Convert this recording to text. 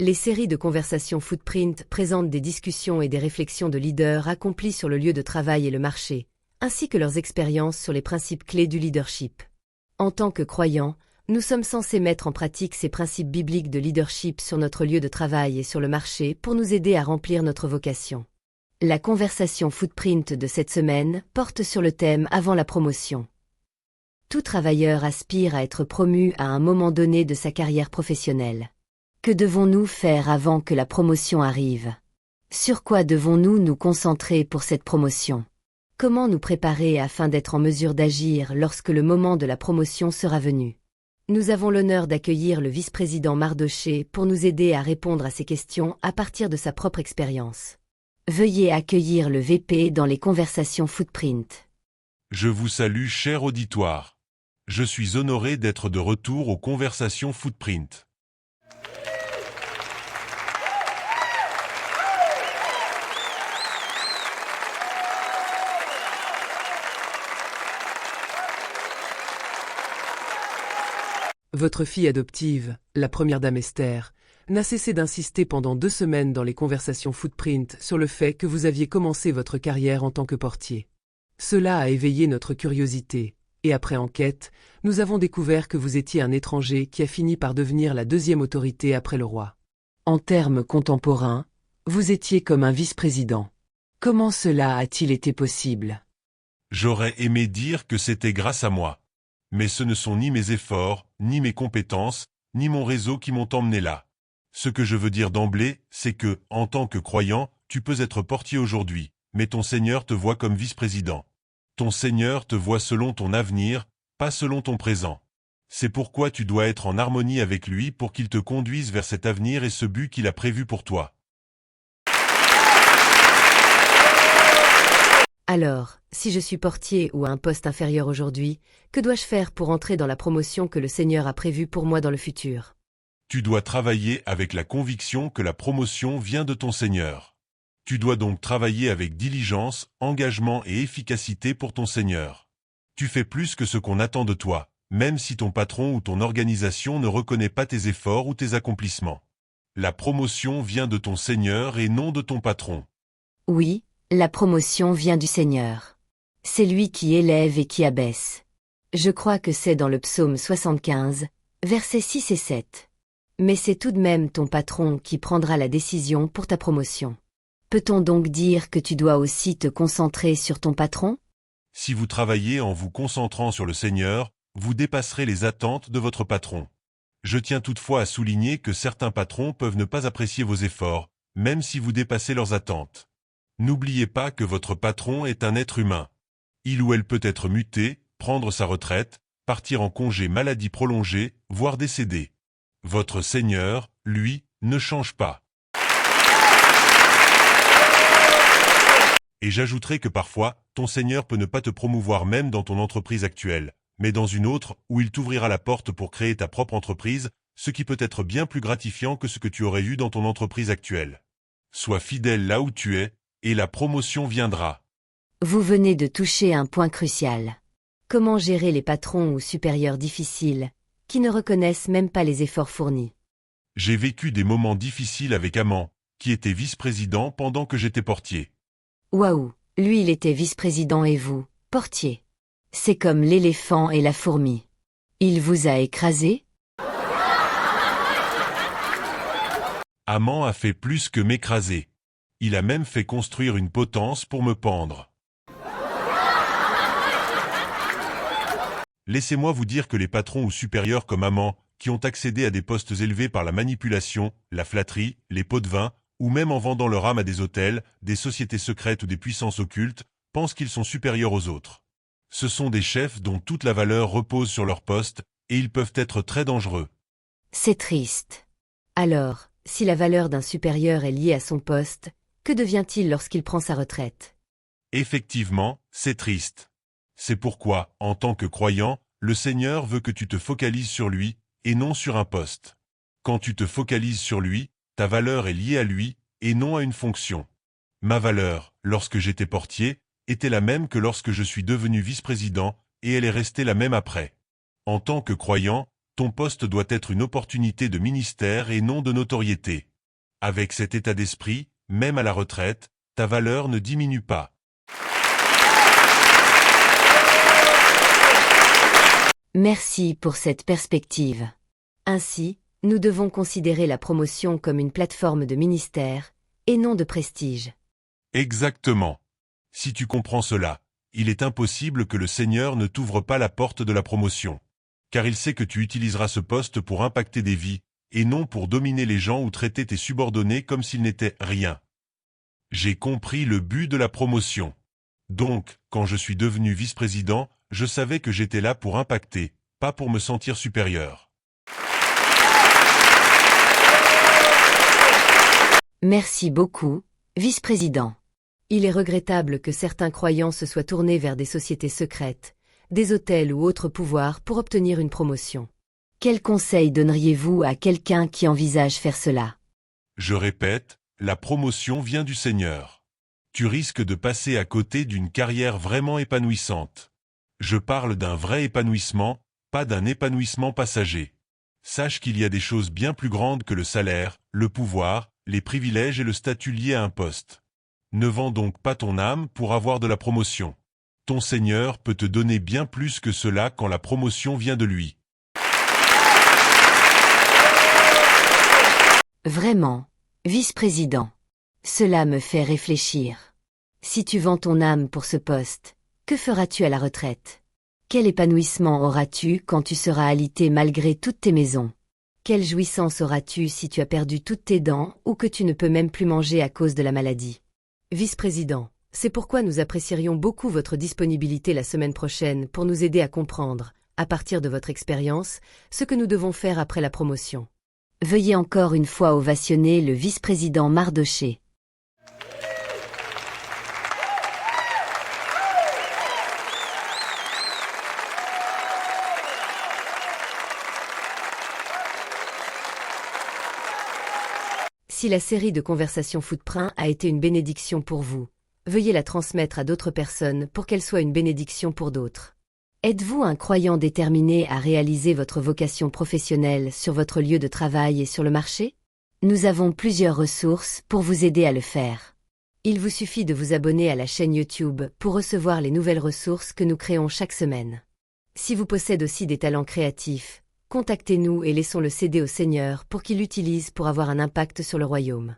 Les séries de conversations Footprint présentent des discussions et des réflexions de leaders accomplis sur le lieu de travail et le marché, ainsi que leurs expériences sur les principes clés du leadership. En tant que croyants, nous sommes censés mettre en pratique ces principes bibliques de leadership sur notre lieu de travail et sur le marché pour nous aider à remplir notre vocation. La conversation Footprint de cette semaine porte sur le thème « Avant la promotion ». Tout travailleur aspire à être promu à un moment donné de sa carrière professionnelle. Que devons-nous faire avant que la promotion arrive? Sur quoi devons-nous nous concentrer pour cette promotion? Comment nous préparer afin d'être en mesure d'agir lorsque le moment de la promotion sera venu? Nous avons l'honneur d'accueillir le vice-président Mardoché pour nous aider à répondre à ces questions à partir de sa propre expérience. Veuillez accueillir le VP dans les conversations Footprint. Je vous salue, cher auditoire. Je suis honoré d'être de retour aux conversations Footprint. Votre fille adoptive, la première dame Esther, n'a cessé d'insister pendant 2 semaines dans les conversations Footprint sur le fait que vous aviez commencé votre carrière en tant que portier. Cela a éveillé notre curiosité, et après enquête, nous avons découvert que vous étiez un étranger qui a fini par devenir la 2e autorité après le roi. En termes contemporains, vous étiez comme un vice-président. Comment cela a-t-il été possible? J'aurais aimé dire que c'était grâce à moi. Mais ce ne sont ni mes efforts, ni mes compétences, ni mon réseau qui m'ont emmené là. Ce que je veux dire d'emblée, c'est que, en tant que croyant, tu peux être portier aujourd'hui, mais ton Seigneur te voit comme vice-président. Ton Seigneur te voit selon ton avenir, pas selon ton présent. C'est pourquoi tu dois être en harmonie avec lui pour qu'il te conduise vers cet avenir et ce but qu'il a prévu pour toi. Alors, si je suis portier ou à un poste inférieur aujourd'hui, que dois-je faire pour entrer dans la promotion que le Seigneur a prévue pour moi dans le futur? Tu dois travailler avec la conviction que la promotion vient de ton Seigneur. Tu dois donc travailler avec diligence, engagement et efficacité pour ton Seigneur. Tu fais plus que ce qu'on attend de toi, même si ton patron ou ton organisation ne reconnaît pas tes efforts ou tes accomplissements. La promotion vient de ton Seigneur et non de ton patron. Oui, la promotion vient du Seigneur. C'est lui qui élève et qui abaisse. Je crois que c'est dans le psaume 75, versets 6 et 7. Mais c'est tout de même ton patron qui prendra la décision pour ta promotion. Peut-on donc dire que tu dois aussi te concentrer sur ton patron? Si vous travaillez en vous concentrant sur le Seigneur, vous dépasserez les attentes de votre patron. Je tiens toutefois à souligner que certains patrons peuvent ne pas apprécier vos efforts, même si vous dépassez leurs attentes. N'oubliez pas que votre patron est un être humain. Il ou elle peut être muté, prendre sa retraite, partir en congé maladie prolongée, voire décéder. Votre Seigneur, lui, ne change pas. Et j'ajouterai que parfois, ton Seigneur peut ne pas te promouvoir même dans ton entreprise actuelle, mais dans une autre où il t'ouvrira la porte pour créer ta propre entreprise, ce qui peut être bien plus gratifiant que ce que tu aurais eu dans ton entreprise actuelle. Sois fidèle là où tu es, et la promotion viendra. Vous venez de toucher un point crucial. Comment gérer les patrons ou supérieurs difficiles, qui ne reconnaissent même pas les efforts fournis? J'ai vécu des moments difficiles avec Amman, qui était vice-président pendant que j'étais portier. Waouh, lui il était vice-président et vous, portier. C'est comme l'éléphant et la fourmi. Il vous a écrasé? Amman a fait plus que m'écraser. Il a même fait construire une potence pour me pendre. Laissez-moi vous dire que les patrons ou supérieurs comme Amman, qui ont accédé à des postes élevés par la manipulation, la flatterie, les pots de vin, ou même en vendant leur âme à des hôtels, des sociétés secrètes ou des puissances occultes, pensent qu'ils sont supérieurs aux autres. Ce sont des chefs dont toute la valeur repose sur leur poste, et ils peuvent être très dangereux. C'est triste. Alors, si la valeur d'un supérieur est liée à son poste, que devient-il lorsqu'il prend sa retraite? Effectivement, c'est triste. C'est pourquoi, en tant que croyant, le Seigneur veut que tu te focalises sur lui, et non sur un poste. Quand tu te focalises sur lui, ta valeur est liée à lui, et non à une fonction. Ma valeur, lorsque j'étais portier, était la même que lorsque je suis devenu vice-président, et elle est restée la même après. En tant que croyant, ton poste doit être une opportunité de ministère et non de notoriété. Avec cet état d'esprit, même à la retraite, ta valeur ne diminue pas. Merci pour cette perspective. Ainsi, nous devons considérer la promotion comme une plateforme de ministère, et non de prestige. Exactement. Si tu comprends cela, il est impossible que le Seigneur ne t'ouvre pas la porte de la promotion. Car il sait que tu utiliseras ce poste pour impacter des vies, et non pour dominer les gens ou traiter tes subordonnés comme s'ils n'étaient rien. J'ai compris le but de la promotion. Donc, quand je suis devenu vice-président, je savais que j'étais là pour impacter, pas pour me sentir supérieur. Merci beaucoup, vice-président. Il est regrettable que certains croyants se soient tournés vers des sociétés secrètes, des hôtels ou autres pouvoirs pour obtenir une promotion. Quel conseil donneriez-vous à quelqu'un qui envisage faire cela? Je répète, la promotion vient du Seigneur. Tu risques de passer à côté d'une carrière vraiment épanouissante. Je parle d'un vrai épanouissement, pas d'un épanouissement passager. Sache qu'il y a des choses bien plus grandes que le salaire, le pouvoir, les privilèges et le statut lié à un poste. Ne vends donc pas ton âme pour avoir de la promotion. Ton Seigneur peut te donner bien plus que cela quand la promotion vient de lui. Vraiment, vice-président. Cela me fait réfléchir. Si tu vends ton âme pour ce poste, que feras-tu à la retraite? Quel épanouissement auras-tu quand tu seras alité malgré toutes tes maisons? Quelle jouissance auras-tu si tu as perdu toutes tes dents ou que tu ne peux même plus manger à cause de la maladie? Vice-président, c'est pourquoi nous apprécierions beaucoup votre disponibilité la semaine prochaine pour nous aider à comprendre, à partir de votre expérience, ce que nous devons faire après la promotion. Veuillez encore une fois ovationner le vice-président Mardoché. Si la série de conversations Footprint a été une bénédiction pour vous, veuillez la transmettre à d'autres personnes pour qu'elle soit une bénédiction pour d'autres. Êtes-vous un croyant déterminé à réaliser votre vocation professionnelle sur votre lieu de travail et sur le marché? Nous avons plusieurs ressources pour vous aider à le faire. Il vous suffit de vous abonner à la chaîne YouTube pour recevoir les nouvelles ressources que nous créons chaque semaine. Si vous possédez aussi des talents créatifs, contactez-nous et laissons-le céder au Seigneur pour qu'il l'utilise pour avoir un impact sur le royaume.